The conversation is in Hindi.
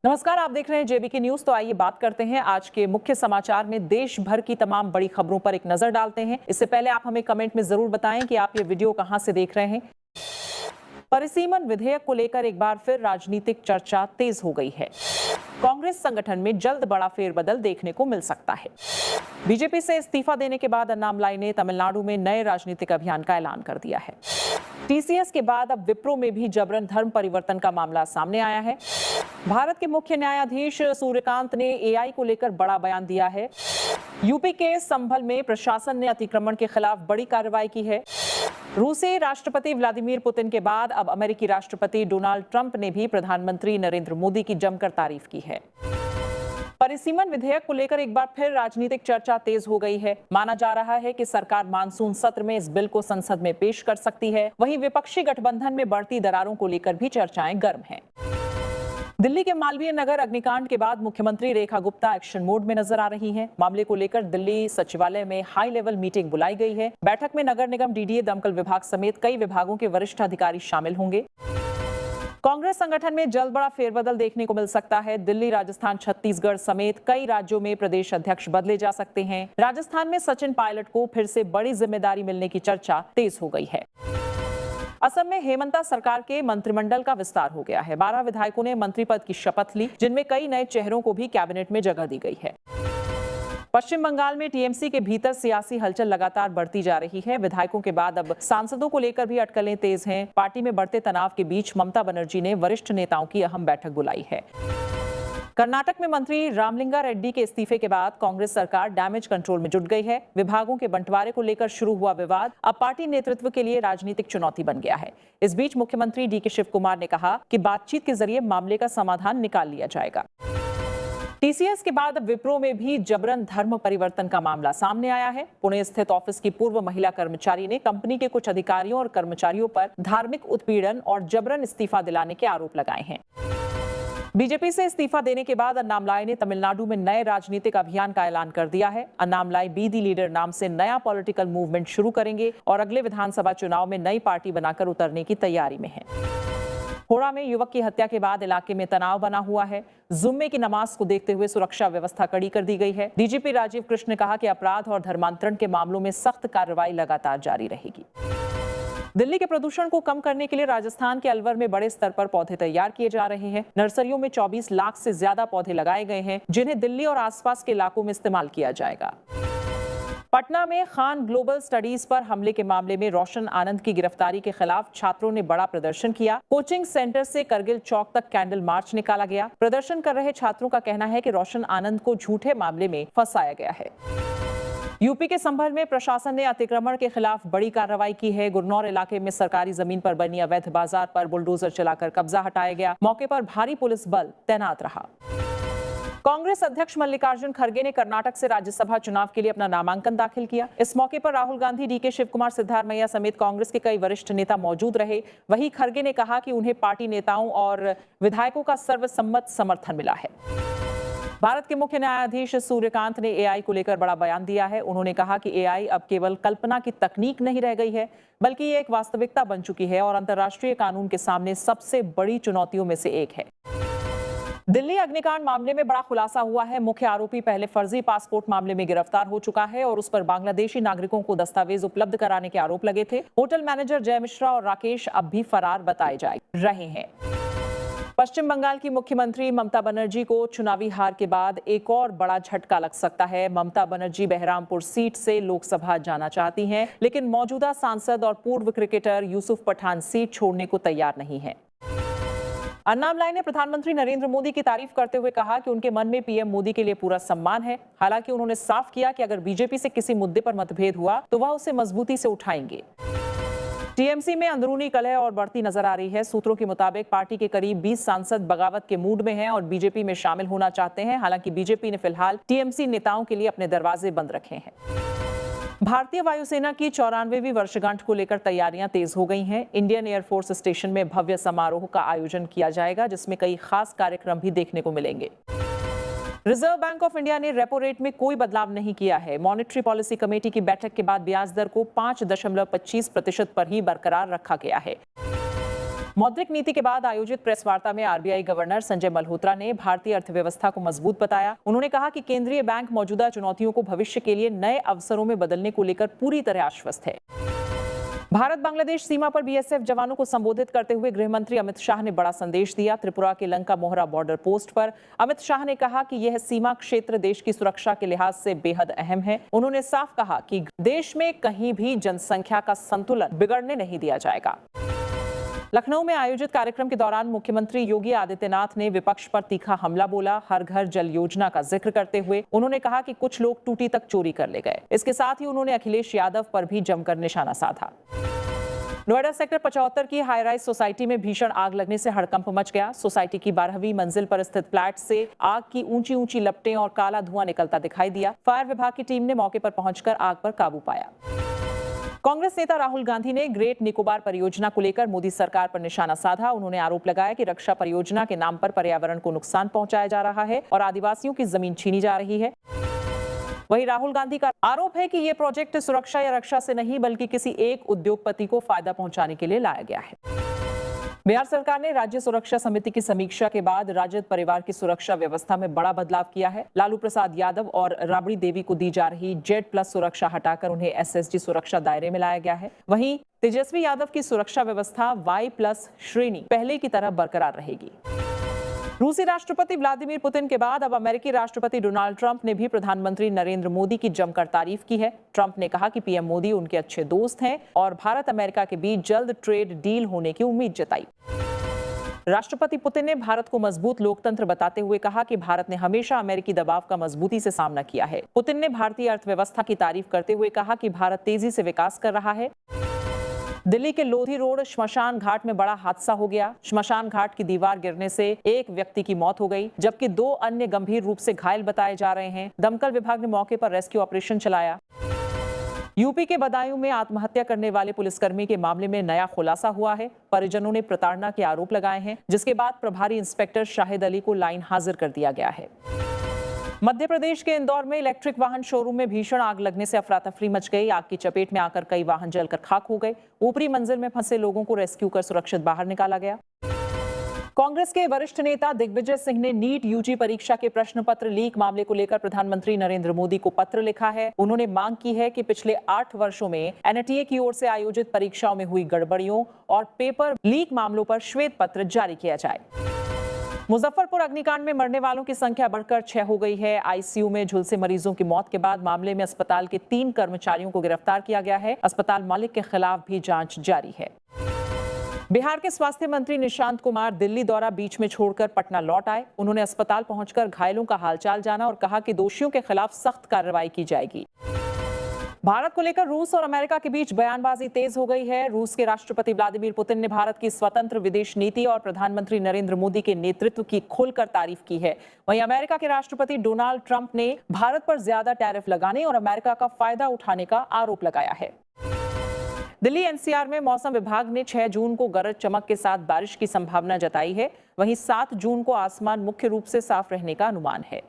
नमस्कार, आप देख रहे हैं जेबीके न्यूज। तो आइए बात करते हैं आज के मुख्य समाचार में देश भर की तमाम बड़ी खबरों पर एक नजर डालते हैं। इससे पहले आप हमें कमेंट में जरूर बताएं कि आप ये वीडियो कहां से देख रहे हैं। परिसीमन विधेयक को लेकर एक बार फिर राजनीतिक चर्चा तेज हो गई है। कांग्रेस संगठन में जल्द बड़ा फेरबदल देखने को मिल सकता है। बीजेपी से इस्तीफा देने के बाद अन्नामलाई ने तमिलनाडु में नए राजनीतिक अभियान का ऐलान कर दिया है। टीसीएस के बाद अब विप्रो में भी जबरन धर्म परिवर्तन का मामला सामने आया है। भारत के मुख्य न्यायाधीश सूर्यकांत ने एआई को लेकर बड़ा बयान दिया है। यूपी के संभल में प्रशासन ने अतिक्रमण के खिलाफ बड़ी कार्रवाई की है। रूसी राष्ट्रपति व्लादिमीर पुतिन के बाद अब अमेरिकी राष्ट्रपति डोनाल्ड ट्रंप ने भी प्रधानमंत्री नरेंद्र मोदी की जमकर तारीफ की है। परिसीमन विधेयक को लेकर एक बार फिर राजनीतिक चर्चा तेज हो गई है। माना जा रहा है कि सरकार मानसून सत्र में इस बिल को संसद में पेश कर सकती है। वहीं विपक्षी गठबंधन में बढ़ती दरारों को लेकर भी चर्चाएं गर्म हैं। दिल्ली के मालवीय नगर अग्निकांड के बाद मुख्यमंत्री रेखा गुप्ता एक्शन मोड में नजर आ रही हैं। मामले को लेकर दिल्ली सचिवालय में हाई लेवल मीटिंग बुलाई गई है। बैठक में नगर निगम, डीडीए, दमकल विभाग समेत कई विभागों के वरिष्ठ अधिकारी शामिल होंगे। कांग्रेस संगठन में जल्द बड़ा फेरबदल देखने को मिल सकता है। दिल्ली, राजस्थान, छत्तीसगढ़ समेत कई राज्यों में प्रदेश अध्यक्ष बदले जा सकते हैं। राजस्थान में सचिन पायलट को फिर से बड़ी जिम्मेदारी मिलने की चर्चा तेज हो गई है। असम में हेमंता सरकार के मंत्रिमंडल का विस्तार हो गया है। 12 विधायकों ने मंत्री पद की शपथ ली, जिनमें कई नए चेहरों को भी कैबिनेट में जगह दी गई है। पश्चिम बंगाल में टीएमसी के भीतर सियासी हलचल लगातार बढ़ती जा रही है। विधायकों के बाद अब सांसदों को लेकर भी अटकलें तेज हैं। पार्टी में बढ़ते तनाव के बीच ममता बनर्जी ने वरिष्ठ नेताओं की अहम बैठक बुलाई है। कर्नाटक में मंत्री रामलिंगा रेड्डी के इस्तीफे के बाद कांग्रेस सरकार डैमेज कंट्रोल में जुट गई है। विभागों के बंटवारे को लेकर शुरू हुआ विवाद अब पार्टी नेतृत्व के लिए राजनीतिक चुनौती बन गया है। इस बीच मुख्यमंत्री डीके शिव कुमार ने कहा कि बातचीत के जरिए मामले का समाधान निकाल लिया जाएगा। टीसीएस के बाद अब विप्रो में भी जबरन धर्म परिवर्तन का मामला सामने आया है। पुणे स्थित ऑफिस की पूर्व महिला कर्मचारी ने कंपनी के कुछ अधिकारियों और कर्मचारियों पर धार्मिक उत्पीड़न और जबरन इस्तीफा दिलाने के आरोप लगाए हैं। बीजेपी से इस्तीफा देने के बाद अन्नामलाई ने तमिलनाडु में नए राजनीतिक अभियान का ऐलान कर दिया है। अन्नामलाई बी दी लीडर नाम से नया पॉलिटिकल मूवमेंट शुरू करेंगे और अगले विधानसभा चुनाव में नई पार्टी बनाकर उतरने की तैयारी में है। होड़ा में युवक की हत्या के बाद इलाके में तनाव बना हुआ है। जुम्मे की नमाज को देखते हुए सुरक्षा व्यवस्था कड़ी कर दी गई है। डीजीपी राजीव कृष्ण ने कहा कि अपराध और धर्मांतरण के मामलों में सख्त कार्रवाई लगातार जारी रहेगी। दिल्ली के प्रदूषण को कम करने के लिए राजस्थान के अलवर में बड़े स्तर पर पौधे तैयार किए जा रहे हैं। नर्सरियों में 24 लाख से ज्यादा पौधे लगाए गए हैं, जिन्हें दिल्ली और आसपास के इलाकों में इस्तेमाल किया जाएगा। पटना में खान ग्लोबल स्टडीज पर हमले के मामले में रोशन आनंद की गिरफ्तारी के खिलाफ छात्रों ने बड़ा प्रदर्शन किया। कोचिंग सेंटर से करगिल चौक तक कैंडल मार्च निकाला गया। प्रदर्शन कर रहे छात्रों का कहना है कि रोशन आनंद को झूठे मामले में फंसाया गया है। यूपी के संभल में प्रशासन ने अतिक्रमण के खिलाफ बड़ी कार्रवाई की है। गुरनौर इलाके में सरकारी जमीन पर बनी अवैध बाजार पर बुलडोजर चलाकर कब्जा हटाया गया। मौके पर भारी पुलिस बल तैनात रहा। कांग्रेस अध्यक्ष मल्लिकार्जुन खड़गे ने कर्नाटक से राज्यसभा चुनाव के लिए अपना नामांकन दाखिल किया। इस मौके पर राहुल गांधी, डीके शिव कुमार, सिद्धारमैया समेत कांग्रेस के कई वरिष्ठ नेता मौजूद रहे। वहीं खड़गे ने कहा कि उन्हें पार्टी नेताओं और विधायकों का सर्वसम्मत समर्थन मिला है। भारत के मुख्य न्यायाधीश सूर्यकांत ने एआई को लेकर बड़ा बयान दिया है। उन्होंने कहा कि एआई अब केवल कल्पना की तकनीक नहीं रह गई है, बल्कि ये एक वास्तविकता बन चुकी है और अंतर्राष्ट्रीय कानून के सामने सबसे बड़ी चुनौतियों में से एक है। दिल्ली अग्निकांड मामले में बड़ा खुलासा हुआ है। मुख्य आरोपी पहले फर्जी पासपोर्ट मामले में गिरफ्तार हो चुका है और उस पर बांग्लादेशी नागरिकों को दस्तावेज उपलब्ध कराने के आरोप लगे थे। होटल मैनेजर जय मिश्रा और राकेश अब भी फरार बताए जा रहे हैं। पश्चिम बंगाल की मुख्यमंत्री ममता बनर्जी को चुनावी हार के बाद एक और बड़ा झटका लग सकता है। ममता बनर्जी बहरामपुर सीट से लोकसभा जाना चाहती हैं, लेकिन मौजूदा सांसद और पूर्व क्रिकेटर यूसुफ पठान सीट छोड़ने को तैयार नहीं है। अन्नामलाई ने प्रधानमंत्री नरेंद्र मोदी की तारीफ करते हुए कहा कि उनके मन में पीएम मोदी के लिए पूरा सम्मान है। हालांकि उन्होंने साफ किया कि अगर बीजेपी से किसी मुद्दे पर मतभेद हुआ तो वह उसे मजबूती से उठाएंगे। टीएमसी में अंदरूनी कलह और बढ़ती नजर आ रही है। सूत्रों के मुताबिक पार्टी के करीब 20 सांसद बगावत के मूड में हैं और बीजेपी में शामिल होना चाहते हैं। हालांकि बीजेपी ने फिलहाल टीएमसी नेताओं के लिए अपने दरवाजे बंद रखे हैं। भारतीय वायुसेना की 94वीं वर्षगांठ को लेकर तैयारियां तेज हो गई हैं। इंडियन एयरफोर्स स्टेशन में भव्य समारोह का आयोजन किया जाएगा, जिसमें कई खास कार्यक्रम भी देखने को मिलेंगे। रिजर्व बैंक ऑफ इंडिया ने रेपो रेट में कोई बदलाव नहीं किया है। मॉनेटरी पॉलिसी कमेटी की बैठक के बाद ब्याज दर को 5.25% पर ही बरकरार रखा गया है। मौद्रिक नीति के बाद आयोजित प्रेस वार्ता में आरबीआई गवर्नर संजय मल्होत्रा ने भारतीय अर्थव्यवस्था को मजबूत बताया। उन्होंने कहा कि केंद्रीय बैंक मौजूदा चुनौतियों को भविष्य के लिए नए अवसरों में बदलने को लेकर पूरी तरह आश्वस्त है। भारत बांग्लादेश सीमा पर बीएसएफ जवानों को संबोधित करते हुए गृह मंत्री अमित शाह ने बड़ा संदेश दिया। त्रिपुरा के लंका मोहरा बॉर्डर पोस्ट पर अमित शाह ने कहा कि यह सीमा क्षेत्र देश की सुरक्षा के लिहाज से बेहद अहम है। उन्होंने साफ कहा कि देश में कहीं भी जनसंख्या का संतुलन बिगड़ने नहीं दिया जाएगा। लखनऊ में आयोजित कार्यक्रम के दौरान मुख्यमंत्री योगी आदित्यनाथ ने विपक्ष पर तीखा हमला बोला। हर घर जल योजना का जिक्र करते हुए उन्होंने कहा कि कुछ लोग टूटी तक चोरी कर ले गए। इसके साथ ही उन्होंने अखिलेश यादव पर भी जमकर निशाना साधा। नोएडा सेक्टर 75 की हाई राइज सोसाइटी में भीषण आग लगने से हड़कंप मच गया। सोसाइटी की 12वीं मंजिल पर स्थित फ्लैट से आग की ऊंची ऊंची लपटें और काला धुआं निकलता दिखाई दिया। फायर विभाग की टीम ने मौके पर पहुंचकर आग पर काबू पाया। कांग्रेस नेता राहुल गांधी ने ग्रेट निकोबार परियोजना को लेकर मोदी सरकार पर निशाना साधा। उन्होंने आरोप लगाया कि रक्षा परियोजना के नाम पर पर्यावरण को नुकसान पहुंचाया जा रहा है और आदिवासियों की जमीन छीनी जा रही है। वहीं राहुल गांधी का आरोप है कि यह प्रोजेक्ट सुरक्षा या रक्षा से नहीं बल्कि किसी एक उद्योगपति को फायदा पहुंचाने के लिए लाया गया है। बिहार सरकार ने राज्य सुरक्षा समिति की समीक्षा के बाद राजद परिवार की सुरक्षा व्यवस्था में बड़ा बदलाव किया है। लालू प्रसाद यादव और राबड़ी देवी को दी जा रही जेड+ सुरक्षा हटाकर उन्हें एसएसजी सुरक्षा दायरे में लाया गया है। वहीं तेजस्वी यादव की सुरक्षा व्यवस्था Y+ श्रेणी पहले की तरह बरकरार रहेगी। रूसी राष्ट्रपति व्लादिमीर पुतिन के बाद अब अमेरिकी राष्ट्रपति डोनाल्ड ट्रंप ने भी प्रधानमंत्री नरेंद्र मोदी की जमकर तारीफ की है। ट्रंप ने कहा कि पीएम मोदी उनके अच्छे दोस्त हैं और भारत अमेरिका के बीच जल्द ट्रेड डील होने की उम्मीद जताई। राष्ट्रपति पुतिन ने भारत को मजबूत लोकतंत्र बताते हुए कहा कि भारत ने हमेशा अमेरिकी दबाव का मजबूती से सामना किया है। पुतिन ने भारतीय अर्थव्यवस्था की तारीफ करते हुए कहा कि भारत तेजी से विकास कर रहा है। दिल्ली के लोधी रोड श्मशान घाट में बड़ा हादसा हो गया। श्मशान घाट की दीवार गिरने से एक व्यक्ति की मौत हो गई, जबकि 2 अन्य गंभीर रूप से घायल बताए जा रहे हैं। दमकल विभाग ने मौके पर रेस्क्यू ऑपरेशन चलाया। यूपी के बदायूं में आत्महत्या करने वाले पुलिसकर्मी के मामले में नया खुलासा हुआ है। परिजनों ने प्रताड़ना के आरोप लगाए हैं, जिसके बाद प्रभारी इंस्पेक्टर शाहिद अली को लाइन हाजिर कर दिया गया है। मध्य प्रदेश के इंदौर में इलेक्ट्रिक वाहन शोरूम में भीषण आग लगने से अफरा तफरी मच गई। आग की चपेट में आकर कई वाहन जलकर खाक हो गए। ऊपरी मंजिल में फंसे लोगों को रेस्क्यू कर सुरक्षित बाहर निकाला गया। कांग्रेस के वरिष्ठ नेता दिग्विजय सिंह ने नीट यूजी परीक्षा के प्रश्न पत्र लीक मामले को लेकर प्रधानमंत्री नरेंद्र मोदी को पत्र लिखा है। उन्होंने मांग की है कि पिछले 8 वर्षों में एनटीए की ओर से आयोजित परीक्षाओं में हुई गड़बड़ियों और पेपर लीक मामलों पर श्वेत पत्र जारी किया जाए। मुजफ्फरपुर अग्निकांड में मरने वालों की संख्या बढ़कर 6 हो गई है। आईसीयू में झुलसे मरीजों की मौत के बाद मामले में अस्पताल के 3 कर्मचारियों को गिरफ्तार किया गया है। अस्पताल मालिक के खिलाफ भी जांच जारी है। बिहार के स्वास्थ्य मंत्री निशांत कुमार दिल्ली दौरा बीच में छोड़कर पटना लौट आए। उन्होंने अस्पताल पहुंचकर घायलों का हालचाल जाना और कहा कि दोषियों के खिलाफ सख्त कार्रवाई की जाएगी। भारत को लेकर रूस और अमेरिका के बीच बयानबाजी तेज हो गई है। रूस के राष्ट्रपति व्लादिमीर पुतिन ने भारत की स्वतंत्र विदेश नीति और प्रधानमंत्री नरेंद्र मोदी के नेतृत्व की खुलकर तारीफ की है। वहीं अमेरिका के राष्ट्रपति डोनाल्ड ट्रंप ने भारत पर ज्यादा टैरिफ लगाने और अमेरिका का फायदा उठाने का आरोप लगाया है। दिल्ली एनसीआर में मौसम विभाग ने 6 जून को गरज चमक के साथ बारिश की संभावना जताई है। वहीं 7 जून को आसमान मुख्य रूप से साफ रहने का अनुमान है।